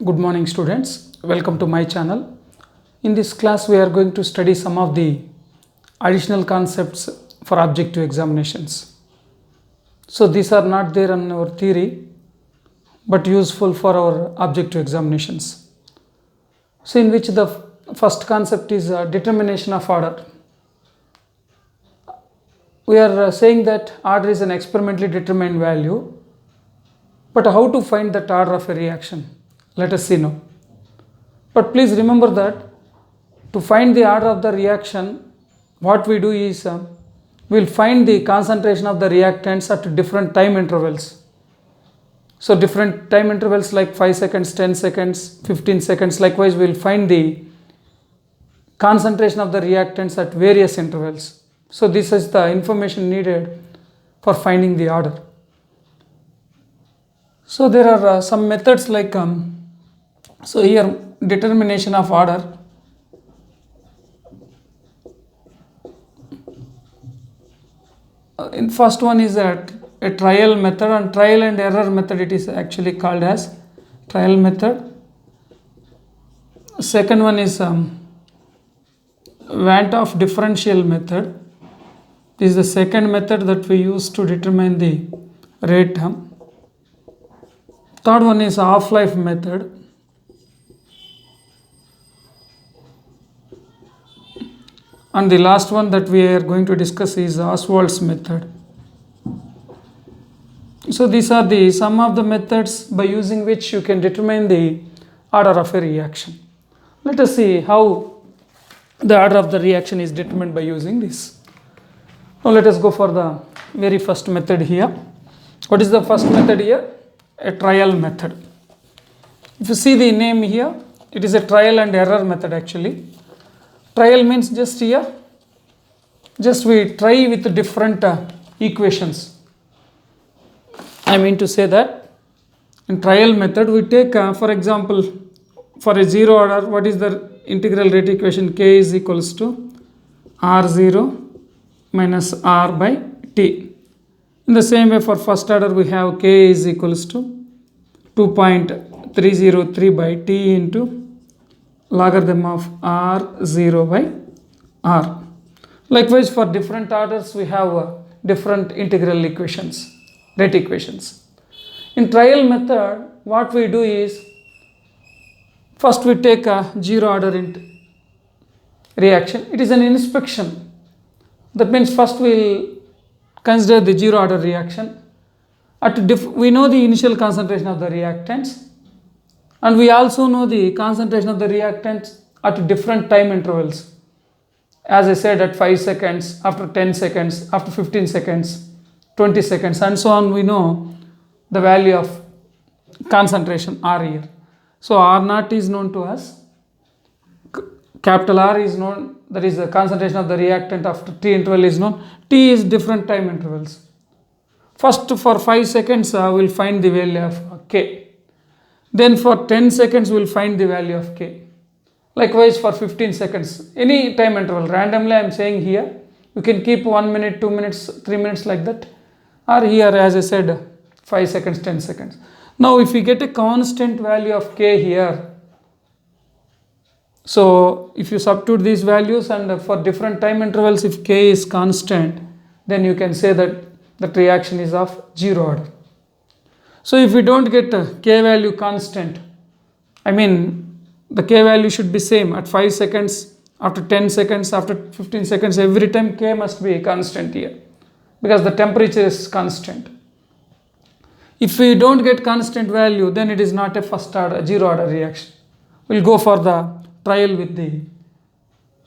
Good morning students, welcome to my channel. In this class we are going to study some of the additional concepts for objective examinations. So these are not there in our theory but useful for our objective examinations. So in which the first concept is determination of order. We are saying that order is an experimentally determined value, but how to find that order of a reaction? Let us see now. But please remember that to find the order of the reaction, what we do is we will find the concentration of the reactants at different time intervals. So different time intervals like 5 seconds, 10 seconds, 15 seconds. Likewise, we will find the concentration of the reactants at various intervals. So this is the information needed for finding the order. So there are some methods like so here determination of order. In first one is a trial method, and trial and error method it is actually called as trial method. Second one is Van't Hoff differential method. This is the second method that we use to determine the rate term. Third one is half-life method. And the last one that we are going to discuss is Ostwald's method. So these are some of the methods by using which you can determine the order of a reaction. Let us see how the order of the reaction is determined by using this. Now let us go for the very first method here. What is the first method here? A trial method. If you see the name here, it is a trial and error method actually. Trial means just we try with different equations. I mean to say that in trial method we take for example for a zero order, what is the integral rate equation? K is equals to R0 minus R by T. In the same way for first order we have K is equals to 2.303 by T into logarithm of R0 by R. Likewise for different orders we have different integral equations, rate equations. In trial method what we do is first we take a zero order reaction. It is an inspection. That means first we will consider the zero order reaction. We know the initial concentration of the reactants, and we also know the concentration of the reactants at different time intervals. As I said, at 5 seconds, after 10 seconds, after 15 seconds, 20 seconds, and so on, we know the value of concentration R here. So R naught is known to us. Capital R is known, that is the concentration of the reactant after T interval is known. T is different time intervals. First for 5 seconds, we will find the value of K. Then for 10 seconds, we will find the value of K. Likewise for 15 seconds, any time interval, randomly I am saying here, you can keep 1 minute, 2 minutes, 3 minutes like that. Or here as I said, 5 seconds, 10 seconds. Now if we get a constant value of K here, so if you substitute these values and for different time intervals, if K is constant, then you can say that the reaction is of zero order. So if we don't get a K value constant, I mean the K value should be same at 5 seconds, after 10 seconds, after 15 seconds, every time K must be constant here because the temperature is constant. If we don't get constant value, then it is not a first order, zero order reaction. We'll go for the trial with the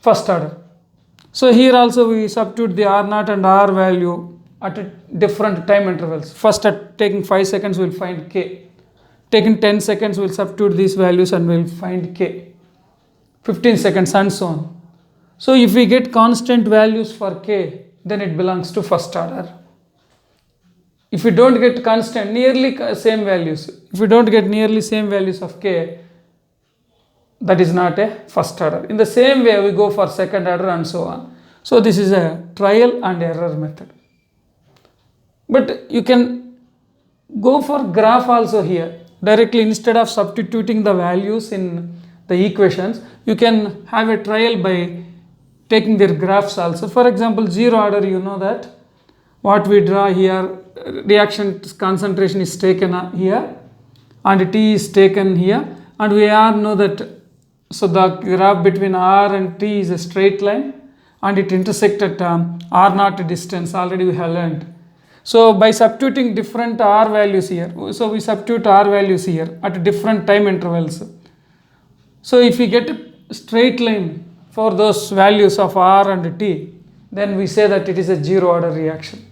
first order. So here also we substitute the R0 and R value at different time intervals. First at taking 5 seconds we will find K. Taking 10 seconds we will substitute these values and we will find K. 15 seconds and so on. So if we get constant values for K, then it belongs to first order. If we don't get constant, nearly same values, if we don't get nearly same values of K, that is not a first order. In the same way we go for second order and so on. So this is a trial and error method. But you can go for graph also here. directly instead of substituting the values in the equations, you can have a trial by taking their graphs also. For example, zero order, you know that what we draw here, reaction concentration is taken here and T is taken here, and we all know that, so the graph between R and T is a straight line and it intersects at R0 distance, already we have learned. So by substituting different R values here, so we substitute R values here at different time intervals. So if we get a straight line for those values of R and T, then we say that it is a zero order reaction.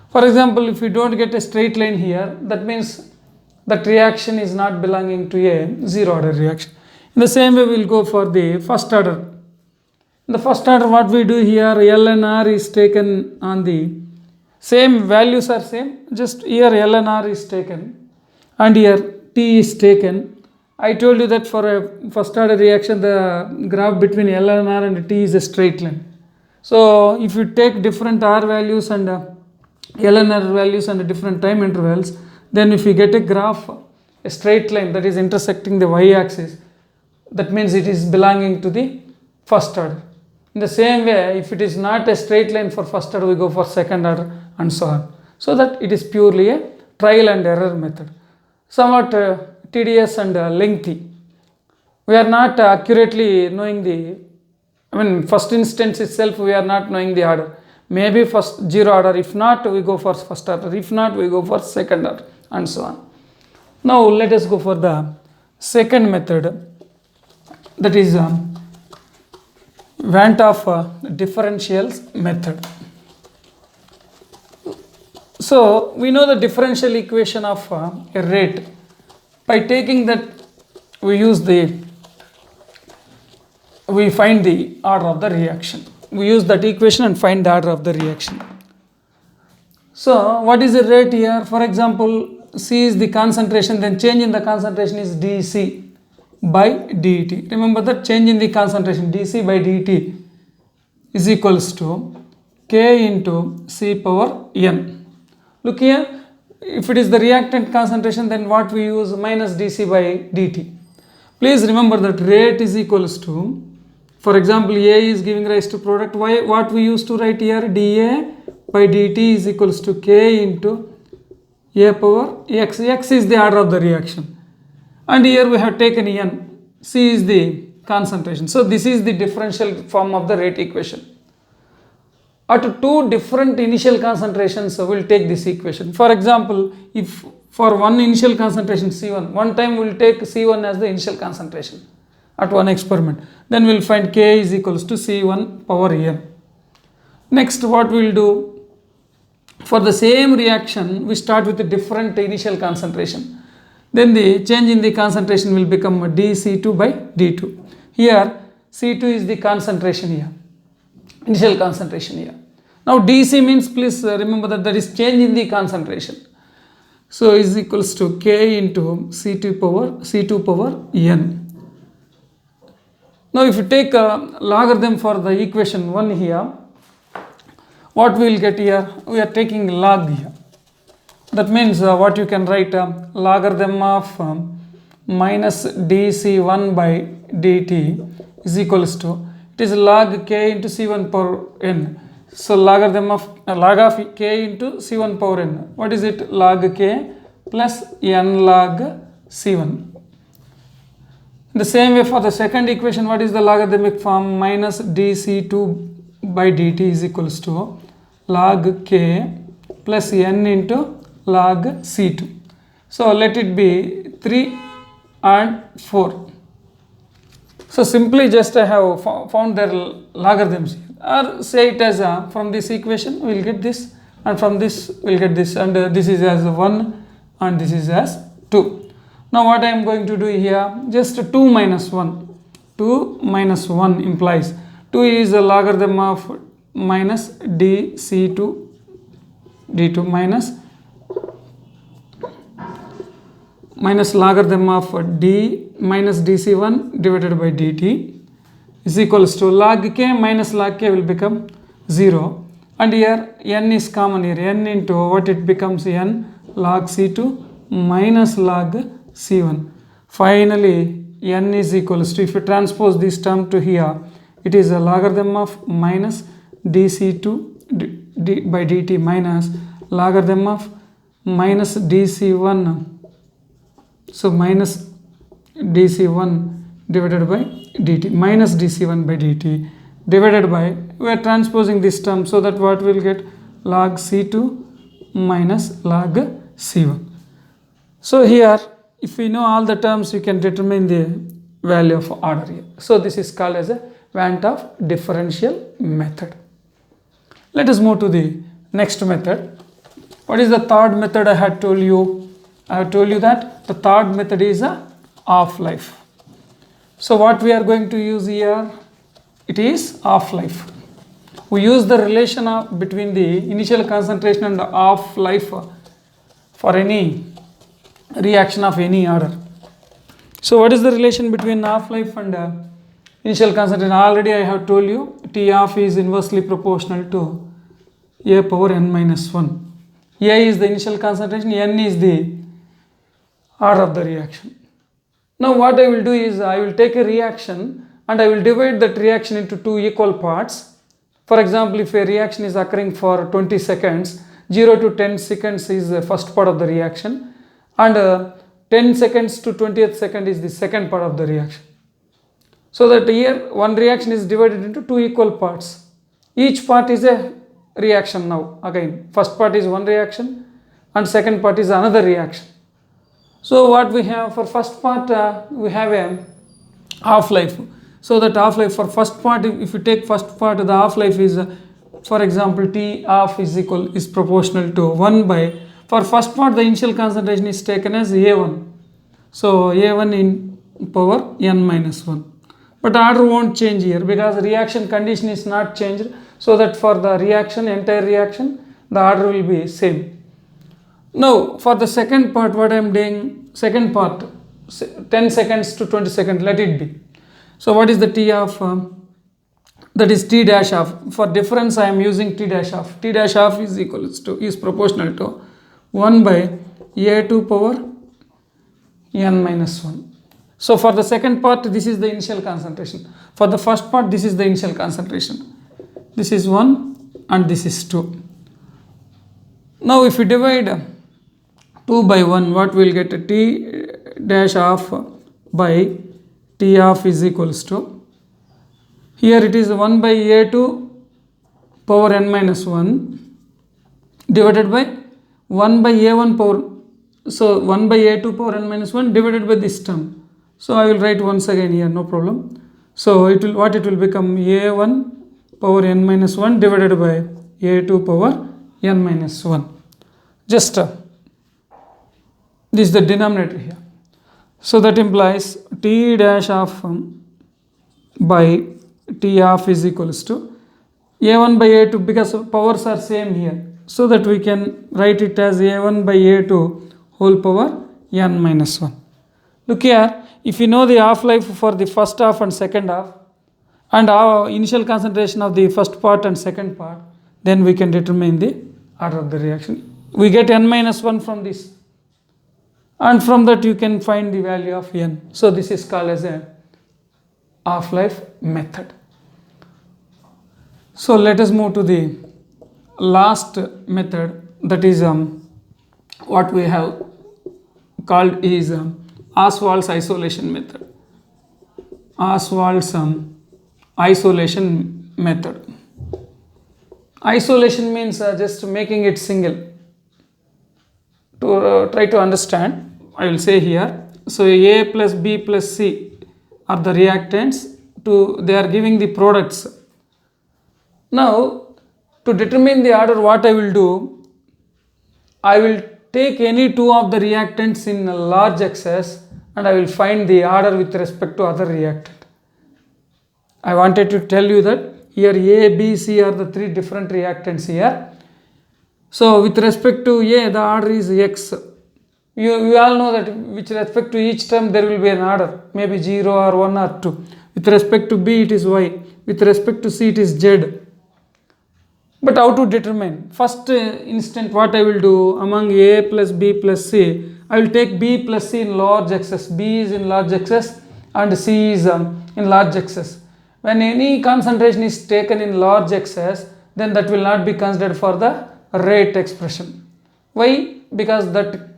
For example, if we don't get a straight line here, that means that reaction is not belonging to a zero order reaction. In the same way, we will go for the first order. In the first order, what we do here, L and R is taken on the same values are same, just here L and R is taken and here T is taken. I told you that for a first order reaction, the graph between L and R and T is a straight line. So if you take different R values and L and R values and different time intervals, then if you get a graph, a straight line that is intersecting the y-axis, that means it is belonging to the first order. In the same way, if it is not a straight line for first order, we go for second order and so on. So that it is purely a trial and error method. Somewhat tedious and lengthy. We are not accurately knowing first instance itself, we are not knowing the order. Maybe first zero order, if not, we go for first order, if not, we go for second order and so on. Now let us go for the second method, that is Van't Hoff differentials method. So we know the differential equation of a rate. By taking that, we find the order of the reaction. We use that equation and find the order of the reaction. So what is the rate here? For example, C is the concentration, then change in the concentration is dC by dt. Remember that change in the concentration dC by dt is equals to K into C power n. Look here, if it is the reactant concentration, then what we use, minus dC by dt. Please remember that rate is equals to, for example, A is giving rise to product, what we used to write here, dA by dt is equals to K into A power x. X is the order of the reaction. And here we have taken n. C is the concentration. So this is the differential form of the rate equation. At two different initial concentrations, we'll take this equation. For example, if for one initial concentration C1, one time we'll take C1 as the initial concentration at one experiment. Then we'll find K is equals to C1 power n. Next, what we'll do, for the same reaction, we start with a different initial concentration. Then the change in the concentration will become dC2 by d2. Here, C2 is the concentration here, initial concentration here. Now dC means, please remember that is change in the concentration. So is equals to K into C2 power n. Now if you take a logarithm for the equation 1 here, what we will get here? We are taking log here. That means what you can write, logarithm of minus dC1 by dt is equals to, it is log K into C1 power n. So logarithm of log of K into C1 power n. What is it? Log K plus n log C1. In the same way, for the second equation, what is the logarithmic form? Minus dC2 by dt is equals to log K plus n into log C2. So let it be 3 and 4. So simply just I have found their logarithms here. Or say it as from this equation we will get this, and from this we will get this, and this is as 1 and this is as 2. Now what I am going to do here, just 2 minus 1. 2 minus 1 implies 2 is the logarithm of minus dC2 d2 minus logarithm of d minus dC1 divided by dt is equals to log k minus log k will become 0, and here n is common here, n into what it becomes, n log C2 minus log C1. Finally, n is equals to, if you transpose this term to here, it is a logarithm of minus dc2 by dt minus logarithm of minus dc1. So minus dc1 divided by dt, minus dc1 by dt divided by, we are transposing this term, so that what we will get, log c2 minus log c1. So here, if we know all the terms, you can determine the value of order here. So this is called as a Van 't Hoff differential method. Let us move to the next method. What is the third method I had told you? I have told you that the third method is a half-life. So what we are going to use here, it is half-life. We use the relation between the initial concentration and the half-life for any reaction of any order. So what is the relation between half-life and initial concentration? Already I have told you T half is inversely proportional to A power n minus 1. A is the initial concentration, n is the order of the reaction. Now what I will do is, I will take a reaction and I will divide that reaction into two equal parts. For example, if a reaction is occurring for 20 seconds, 0 to 10 seconds is the first part of the reaction, and 10 seconds to 20th second is the second part of the reaction. So that here one reaction is divided into two equal parts. Each part is a reaction now. Again, first part is one reaction and second part is another reaction. So what we have for first part, we have a half-life. So that half-life for first part, if you take first part, the half-life is, for example, T half is proportional to 1 by, for first part the initial concentration is taken as A1. So A1 in power n minus 1. But order won't change here because reaction condition is not changed. So that for the reaction, entire reaction, the order will be same. Now for the second part, what I am doing, second part, 10 seconds to 20 seconds, let it be. So what is the T half? That is T dash half. For difference I am using T dash half. T dash half is proportional to 1 by A2 power n minus 1. So for the second part, this is the initial concentration. For the first part, this is the initial concentration. This is 1 and this is 2. Now if we divide 2 by 1, what we will get? T dash half by T half is equals to, here it is 1 by A2 power n minus 1 divided by 1 by A1 power, so 1 by A2 power n minus 1 divided by this term. So I will write once again here, no problem. So it will become A1 power n minus 1 divided by A2 power n minus 1. Just this is the denominator here. So that implies T dash half by T half is equals to A1 by A2, because powers are same here. So that we can write it as A1 by A2 whole power n minus 1. Look here, if you know the half-life for the first half and second half, and our initial concentration of the first part and second part, then we can determine the order of the reaction. We get n minus 1 from this, and from that you can find the value of n. So this is called as a half-life method. So let us move to the last method, that is what we have called is Ostwald's isolation method. Ostwald's isolation method. Isolation means just making it single. To try to understand, I will say here, so A plus B plus C are the reactants, they are giving the products. Now to determine the order, what I will do, I will take any two of the reactants in a large excess and I will find the order with respect to other reactant. I wanted to tell you that here A, B, C are the three different reactants here. So with respect to A, the order is X. You all know that with respect to each term there will be an order, maybe 0 or 1 or 2. With respect to B it is Y. With respect to C it is Z. But how to determine? First instant what I will do, among A plus B plus C, I will take B plus C in large excess. B is in large excess and C is in large excess. When any concentration is taken in large excess, then that will not be considered for the rate expression. Why? Because that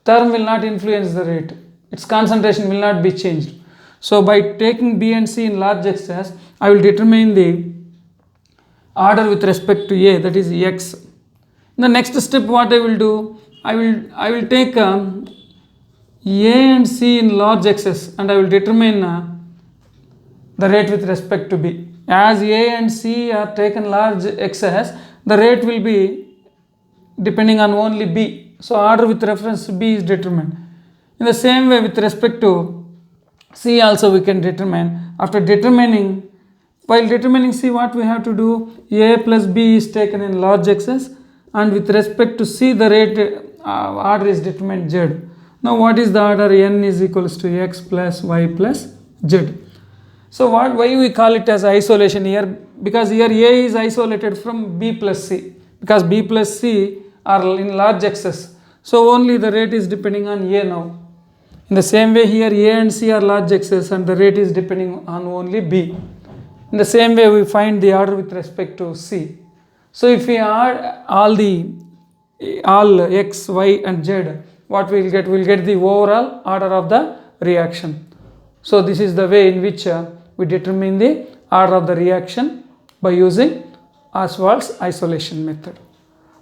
term will not influence the rate. Its concentration will not be changed. So by taking B and C in large excess, I will determine the order with respect to A, that is X. In the next step, what I will do, I will take A and C in large excess and I will determine the rate with respect to B. As A and C are taken large excess, the rate will be depending on only B. So order with reference to B is determined. In the same way, with respect to C also we can determine. After determining, while determining C, what we have to do, A plus B is taken in large excess, and with respect to C the rate order is determined Z. Now what is the order? N is equals to X plus Y plus Z. So why we call it as isolation here? Because here A is isolated from B plus C, because B plus C are in large excess. So only the rate is depending on A now. In the same way here A and C are large excess and the rate is depending on only B. In the same way we find the order with respect to C. So if we add all X, Y and Z, what we will get? We will get the overall order of the reaction. So this is the way in which we determine the order of the reaction by using Ostwald's isolation method.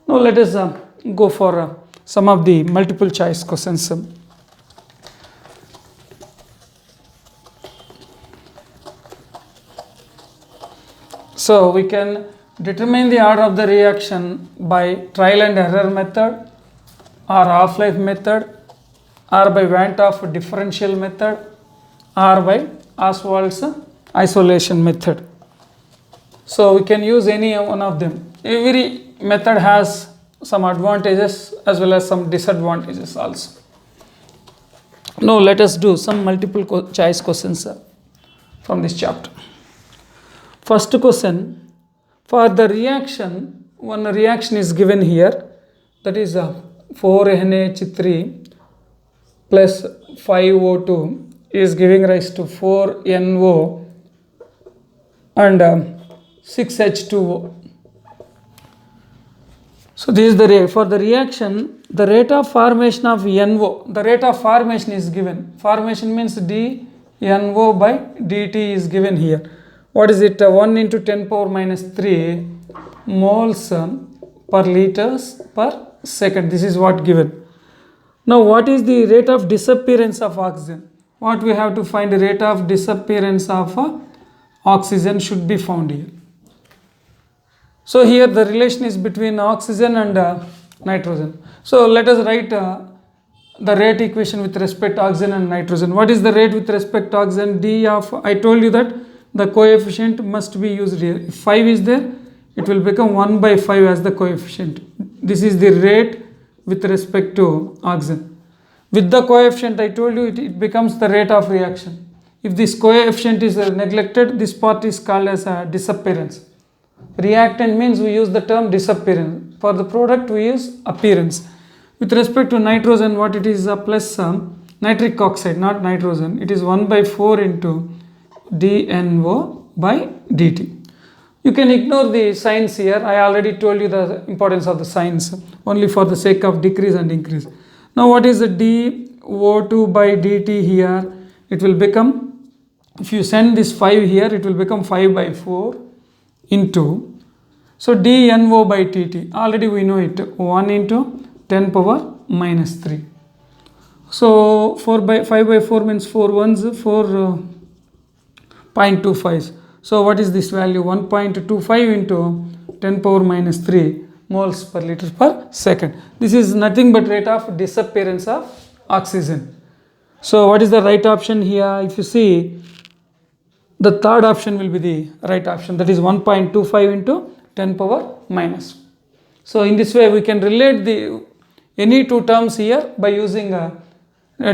Now let us go for some of the multiple choice questions. So we can determine the order of the reaction by trial and error method, or half-life method, or by Van't Hoff differential method, or by Ostwald's isolation method. So we can use any one of them. Every method has some advantages as well as some disadvantages also. Now let us do some multiple choice questions from this chapter. First question, for the reaction, one reaction is given here, that is 4NH3 plus 5O2 is giving rise to 4NO and 6H2O. So this is the rate. For the reaction, the rate of formation of NO, the rate of formation is given. Formation means dNO by dt is given here. What is it? 1 into 10 power minus 3 moles per liters per second. This is what given. Now what is the rate of disappearance of oxygen? What we have to find, the rate of disappearance of oxygen should be found here. So here the relation is between oxygen and nitrogen. So let us write the rate equation with respect to oxygen and nitrogen. What is the rate with respect to oxygen? D of, I told you that the coefficient must be used here. If 5 is there, it will become 1 by 5 as the coefficient. This is the rate with respect to oxygen. With the coefficient, I told you it becomes the rate of reaction. If this coefficient is neglected, this part is called as a disappearance. Reactant means we use the term disappearance. For the product we use appearance. With respect to nitrogen, what it is, plus nitric oxide, not nitrogen. It is 1 by 4 into dNO by dt. You can ignore the signs here. I already told you the importance of the signs, only for the sake of decrease and increase. Now what is the dO2 by dt here? It will become, if you send this 5 here, it will become 5 by 4 into, so dNO by dt, already we know it, 1 into 10 power minus 3. So 5 by 4 means 4 ones, 4.25. So what is this value? 1.25 into 10 power minus 3 moles per liter per second. This is nothing but rate of disappearance of oxygen. So what is the right option here? If you see, the third option will be the right option, that is 1.25 into 10 power minus. So in this way we can relate any two terms here by using a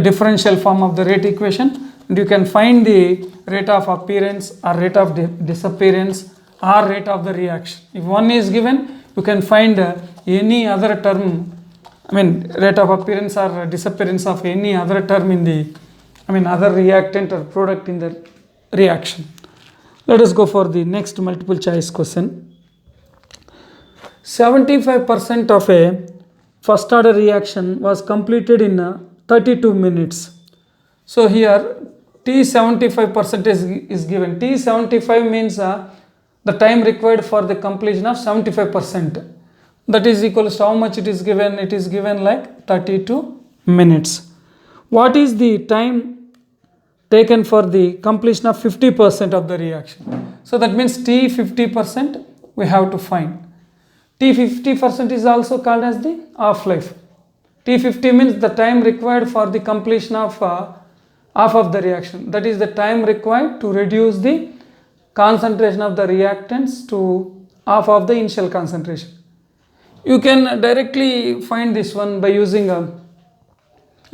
differential form of the rate equation, and you can find the rate of appearance or rate of disappearance or rate of the reaction. If one is given, you can find any other term rate of appearance or disappearance of any other term in the, other reactant or product in the reaction. Let us go for the next multiple choice question. 75% of a first order reaction was completed in 32 minutes. So here T75% is given. T75 means the time required for the completion of 75%. That is equals to how much it is given? It is given like 32 minutes. What is the time taken for the completion of 50% of the reaction? So that means T50% we have to find. T50% is also called as the half-life. T50 means the time required for the completion of half of the reaction. That is the time required to reduce the concentration of the reactants to half of the initial concentration. You can directly find this one by using a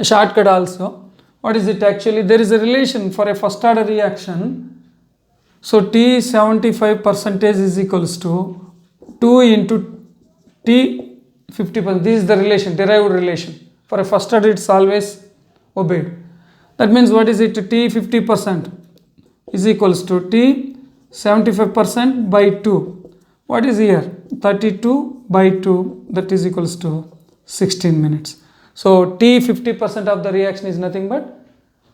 shortcut also. What is it actually? There is a relation for a first order reaction. So T75% is equals to 2 into T50%. This is the relation, derived relation. For a first order it's always obeyed. That means what is it? T50% is equals to T75% by 2. What is here? 32 by 2, that is equals to 16 minutes. So T50% of the reaction is nothing but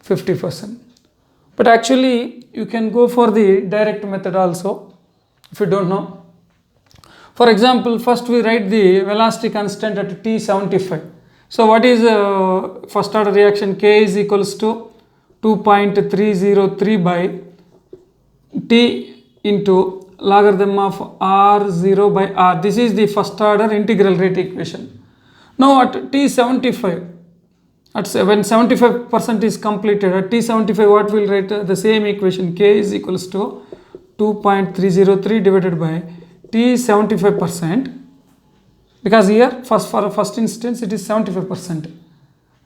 50%. But actually you can go for the direct method also if you don't know. For example, first we write the velocity constant at T75. So what is first order reaction? K is equals to 2.303 by T into logarithm of R0 by R. This is the first order integral rate equation. Now at T75, when 75% is completed, at T75 what will write? The same equation, K is equals to 2.303 divided by T75%, because here for first instance it is 75%.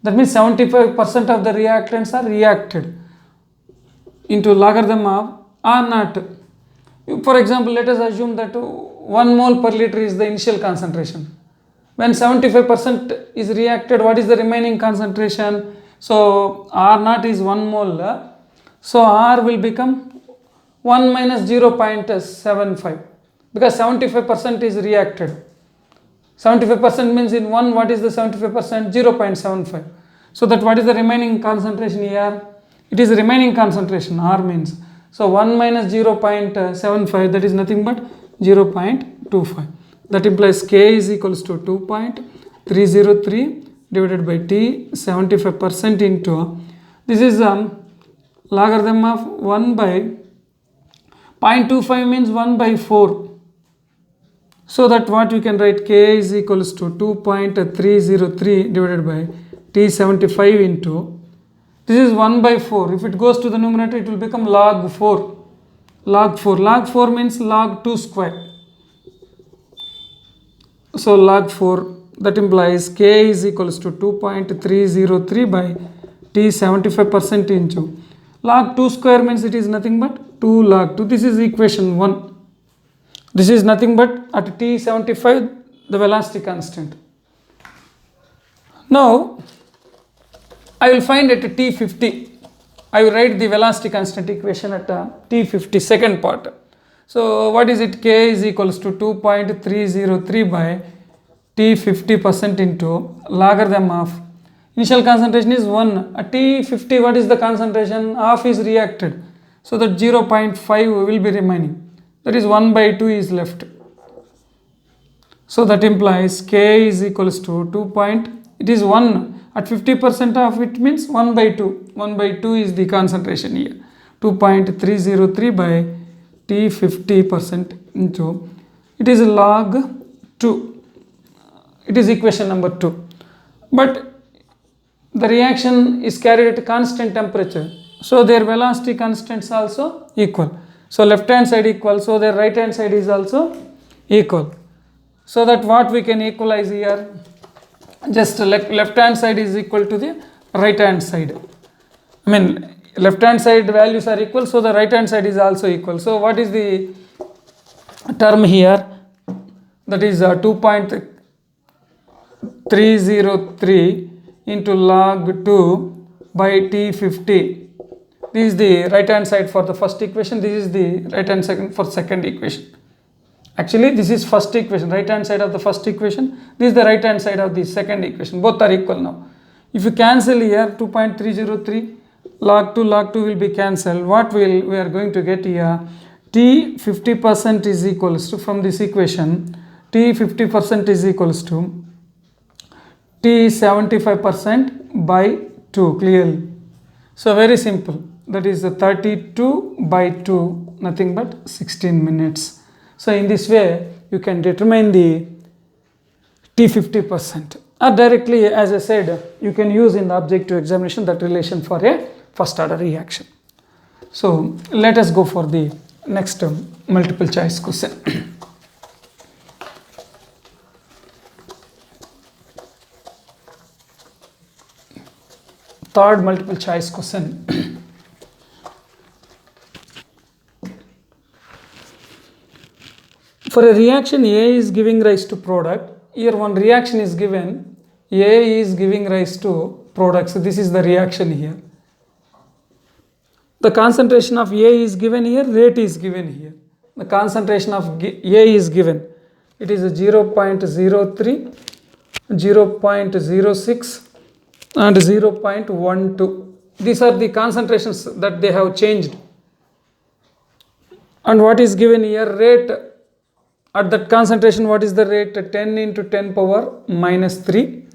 That means 75% of the reactants are reacted into logarithm of R naught. For example, let us assume that 1 mole per liter is the initial concentration. When 75% is reacted, what is the remaining concentration? So R naught is 1 mole. So R will become 1 minus 0.75, because 75% is reacted. 75% means in 1, what is the 75%? 0.75. So that what is the remaining concentration here? It is remaining concentration, R means. So 1 minus 0.75, that is nothing but 0.25. That implies K is equals to 2.303 divided by T 75% into, this is logarithm of 1 by 0.25 means 1 by 4. So that what we can write, K is equals to 2.303 divided by T75 into, this is 1 by 4. If it goes to the numerator, it will become log 4. Log 4. Log 4 means log 2 square. So log 4, that implies K is equals to 2.303 by T75% into log 2 square means it is nothing but 2 log 2. This is equation 1. This is nothing but at T75 the velocity constant. Now I will find at T50. I will write the velocity constant equation at T50, second part. So what is it? K is equals to 2.303 by T50% into logarithm of initial concentration is 1. At T50 what is the concentration? Half is reacted. So that 0.5 will be remaining. That is 1 by 2 is left. So that implies K is equals to 2. It is 1. At 50% of it means 1 by 2. 1 by 2 is the concentration here. 2.303 by T50% into, it is log 2. It is equation number 2. But the reaction is carried at constant temperature. So their velocity constants also equal. So left hand side equal, so their right hand side is also equal. So that what we can equalize here, just left hand side is equal to the right hand side. Left hand side values are equal, so the right hand side is also equal. So what is the term here? That is 303 into log 2 by T50. This is the right hand side for the first equation, this is the right hand side for second equation. Actually this is first equation, right hand side of the first equation, this is the right hand side of the second equation, both are equal now. If you cancel here 2.303, log 2 will be cancelled. What we are going to get here, T 50% is equals to, from this equation, T 50% is equals to T 75% by 2 clearly. So very simple, that is 32 by 2, nothing but 16 minutes. So in this way you can determine the T 50%, or directly, as I said, you can use in the objective examination that relation for a first order reaction. So let us go for the next multiple choice question. Third multiple choice question. For a reaction A is giving rise to product, here one reaction is given, A is giving rise to product, so this is the reaction here. The concentration of A is given here, rate is given here. The concentration of A is given, it is 0.03, 0.06 and 0.12. These are the concentrations that they have changed. And what is given here, rate at that concentration, what is the rate? 10 into 10 power minus 3,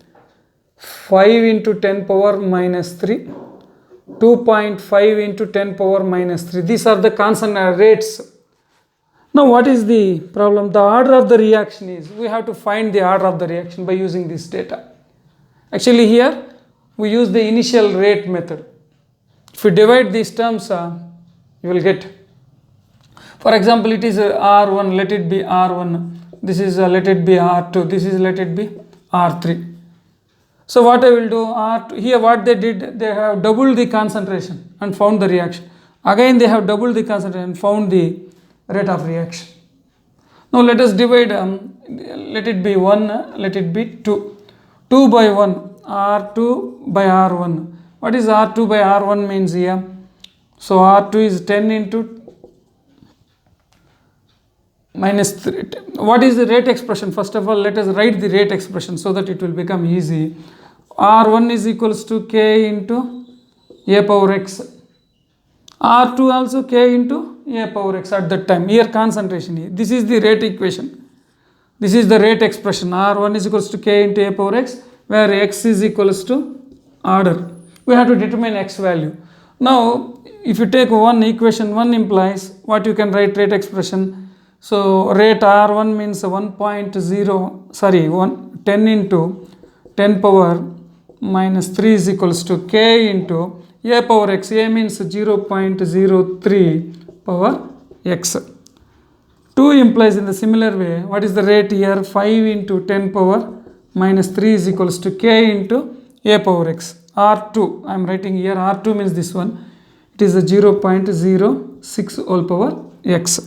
5 into 10 power minus 3, 2.5 into 10 power minus 3. These are the constant rates. Now what is the problem? The order of the reaction is, we have to find the order of the reaction by using this data. Actually here we use the initial rate method. If you divide these terms, you will get, for example, it is R1, let it be R1, this is let it be R2, this is let it be R3. So what I will do, R2, here what they did, they have doubled the concentration and found the reaction. Again they have doubled the concentration and found the rate of reaction. Now let us divide, let it be 1, let it be 2. 2 by 1, R2 by R1. What is R2 by R1 means here? So R2 is 10 into minus 3. What is the rate expression? First of all, let us write the rate expression so that it will become easy. R1 is equals to K into A power X. R2 also K into A power X at that time. Here concentration here. This is the rate equation. This is the rate expression. R1 is equals to K into A power X, where X is equals to order. We have to determine X value. Now, if you take one equation, 1 implies what you can write rate expression. So rate R1 means 10 into 10 power minus 3 is equals to K into A power X. A means 0.03 power X. 2 implies in the similar way, what is the rate here? 5 into 10 power minus 3 is equals to K into A power X. R2, I am writing here, R2 means this one, it is a 0.06 whole power X.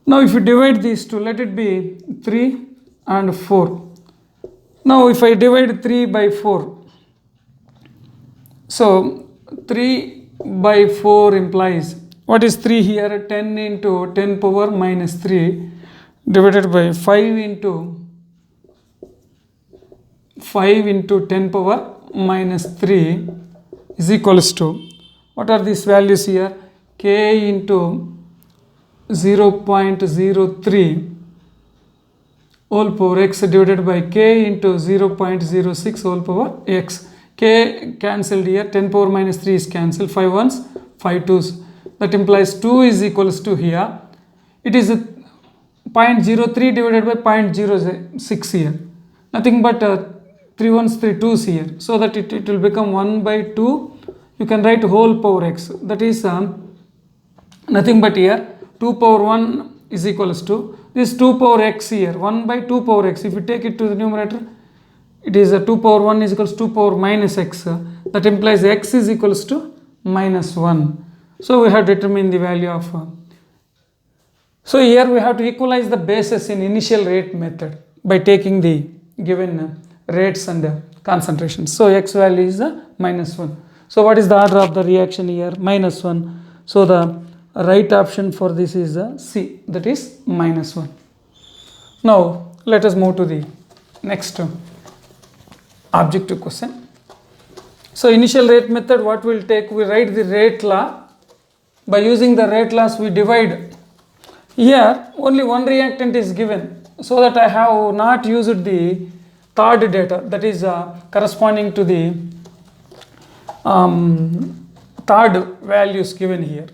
Now if you divide these two, let it be 3 and 4. Now if I divide 3 by 4, so 3 by 4 implies, what is 3 here? 10 into 10 power minus 3 divided by 5 into 10 power minus 3 is equals to, what are these values here? K into 0.03 whole power X divided by K into 0.06 whole power X. K cancelled here, 10 power minus 3 is cancelled, 5 ones, 5 twos. That implies 2 is equals to here. It is 0.03 divided by 0.06 here. Nothing but 3 ones, 3 twos here. So that it will become 1 by 2. You can write whole power X. That is nothing but here 2 power 1 is equals to this 2 power X here. 1 by 2 power X. If you take it to the numerator, it is 2 power 1 is equals to 2 power minus X. That implies X is equals to minus 1. So we have determined the value of. So here we have to equalize the bases in initial rate method by taking the given rates and concentrations. So x value is -1. So what is the order of the reaction here? -1. So the right option for this is C, that is -1. Now let us move to the next objective question. So initial rate method, what we'll take, we write the rate law. By using the rate laws we divide. Here only one reactant is given, so that I have not used the third data, that is corresponding to the third values given here.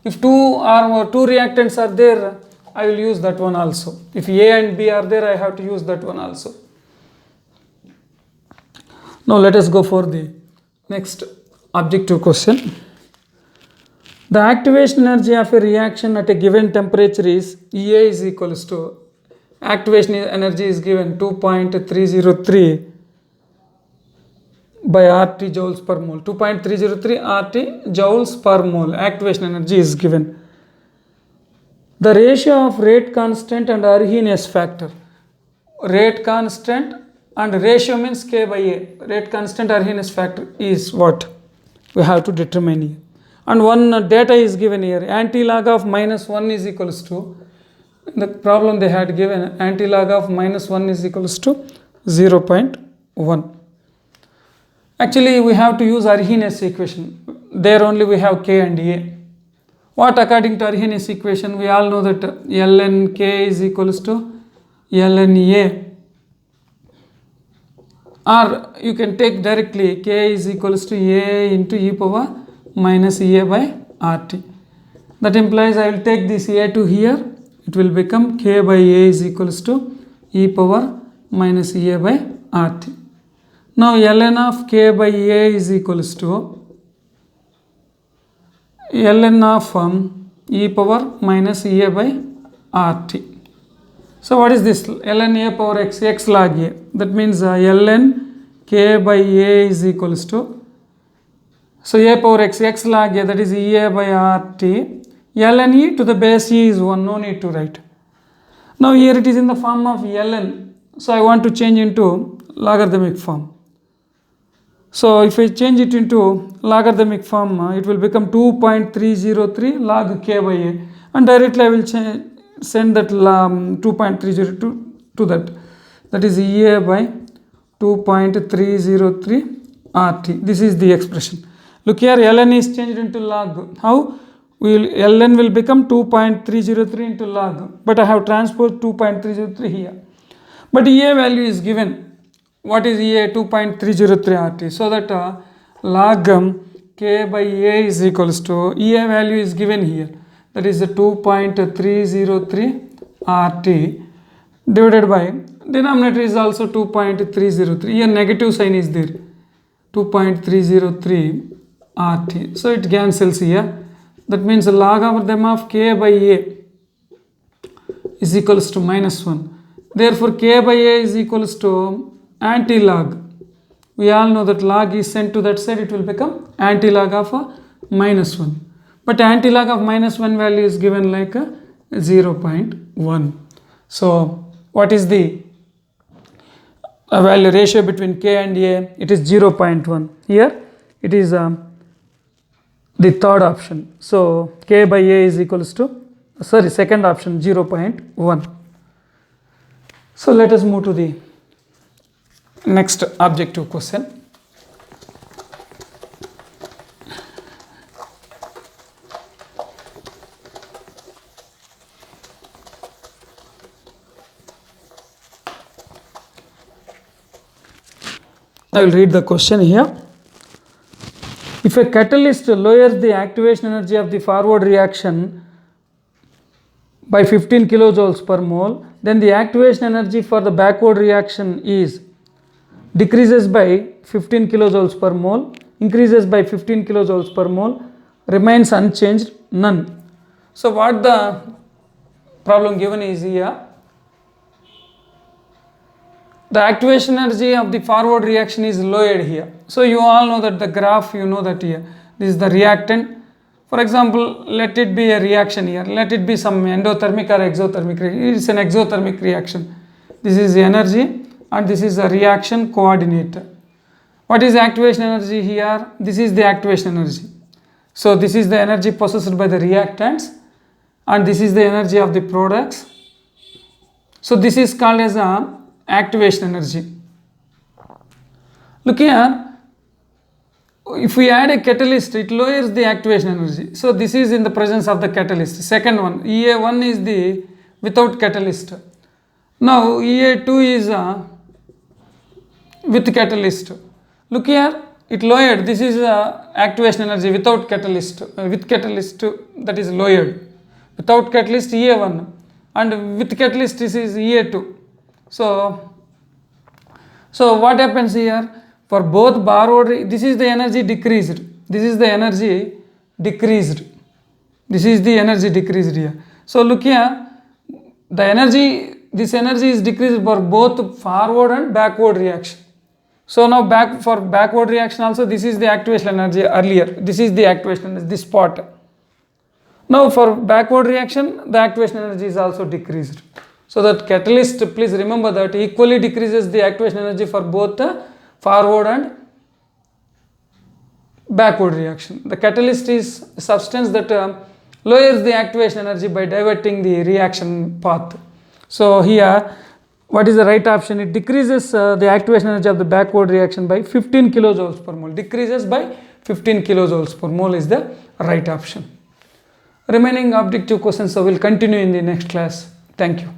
If two or more two reactants are there, I will use that one also. If A and B are there, I have to use that one also. Now let us go for the next objective question. The activation energy of a reaction at a given temperature is EA is equals to, activation energy is given 2.303 by RT joules per mole. 2.303 RT joules per mole activation energy is given. The ratio of rate constant and Arrhenius factor. Rate constant and ratio means K by A. Rate constant Arrhenius factor is what we have to determine here. And one data is given here. Antilog of -1 is equals to, the problem they had given, antilog of -1 is equals to 0.1. Actually we have to use Arrhenius equation. There only we have K and A. What according to Arrhenius equation, we all know that ln K is equals to ln A. Or you can take directly K is equals to A into e power minus A by RT. That implies I will take this A to here, it will become K by A is equals to e power minus A by RT. Now ln of K by A is equals to ln of e power minus A by RT. So what is this? Ln A power x, x log A. That means ln K by A is equals to, so A power x, x log A, that is EA by RT. Ln E to the base E is 1, no need to write. Now here it is in the form of ln, so I want to change into logarithmic form. So if I change it into logarithmic form, it will become 2.303 log K by A, and directly I will send that 2.302 to that. That is EA by 2.303 RT. This is the expression. Look here, ln is changed into log. How? Ln will become 2.303 into log, but I have transposed 2.303 here. But EA value is given. What is EA? 2.303 RT. So that log K by A is equals to, EA value is given here. That is 2.303 RT divided by, denominator is also 2.303. Here negative sign is there. 2.303 RT. So it cancels here. That means the logarithm of K by A is equals to -1. Therefore K by A is equals to anti-log. We all know that log is sent to that side, it will become anti-log of -1. But anti-log of -1 value is given like 0.1. So what is the value ratio between K and A? It is 0.1. Here it is the third option. So K by A is equals to, second option 0.1. So let us move to the next objective question. I will read the question here. If a catalyst lowers the activation energy of the forward reaction by 15 kilojoules per mole, then the activation energy for the backward reaction is decreases by 15 kilojoules per mole, increases by 15 kilojoules per mole, remains unchanged, none. So what the problem given is here, the activation energy of the forward reaction is lowered here. So you all know that the graph, you know that here, this is the reactant. For example, let it be a reaction here, let it be some endothermic or exothermic reaction. It is an exothermic reaction. This is the energy, and this is a reaction coordinate. What is activation energy here? This is the activation energy. So this is the energy possessed by the reactants, and this is the energy of the products. So this is called as a activation energy. Look here, if we add a catalyst, it lowers the activation energy. So this is in the presence of the catalyst. Second one, EA1 is the without catalyst. Now EA2 is with catalyst. Look here, it lowered. This is activation energy without catalyst. With catalyst, that is lowered. Without catalyst, EA1, and with catalyst, this is EA2. So what happens here? For both borrowed, this is the energy decreased. This is the energy decreased. This is the energy decreased here. So look here, the energy, this energy is decreased for both forward and backward reaction. So now for backward reaction also, this is the activation energy earlier. This is the activation energy, this part. Now for backward reaction, the activation energy is also decreased. So that catalyst, please remember that equally decreases the activation energy for both the forward and backward reaction. The catalyst is a substance that lowers the activation energy by diverting the reaction path. So here, what is the right option? It decreases the activation energy of the backward reaction by 15 kilojoules per mole. Decreases by 15 kilojoules per mole is the right option. Remaining objective questions will continue in the next class. Thank you.